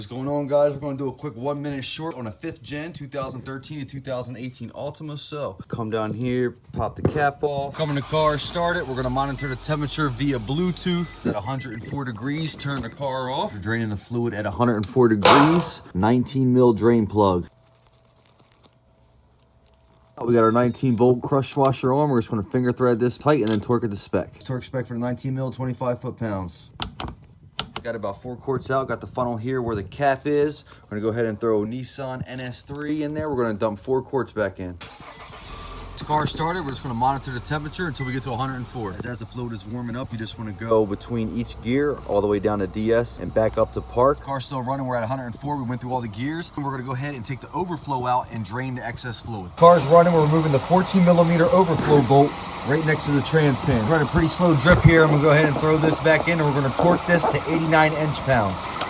What's going on, guys? We're going to do a quick 1 minute short on a 5th gen 2013 to 2018 Altima. So come down here, pop the cap off, come in the car, start it. We're going to monitor the temperature via Bluetooth at 104 degrees. Turn the car off. We're draining the fluid at 104 degrees. 19 mil drain plug. We got our 19 bolt crush washer on. We're just going to finger thread this tight and then torque it to spec. Torque spec for the 19 mil, 25 foot-pounds. Got about 4 quarts out. Got the funnel here where the cap is. We're gonna go ahead and throw a Nissan NS3 in there. We're gonna dump 4 quarts back in. This car started. We're just gonna monitor the temperature until we get to 104. As the fluid is warming up, you just wanna go between each gear all the way down to DS and back up to park. Car's still running. We're at 104. We went through all the gears. And we're gonna go ahead and take the overflow out and drain the excess fluid. Car's running. We're removing the 14 millimeter overflow bolt right next to the trans pin. Running a pretty slow drip here. I'm gonna go ahead and throw this back in, and we're gonna torque this to 89 inch-pounds.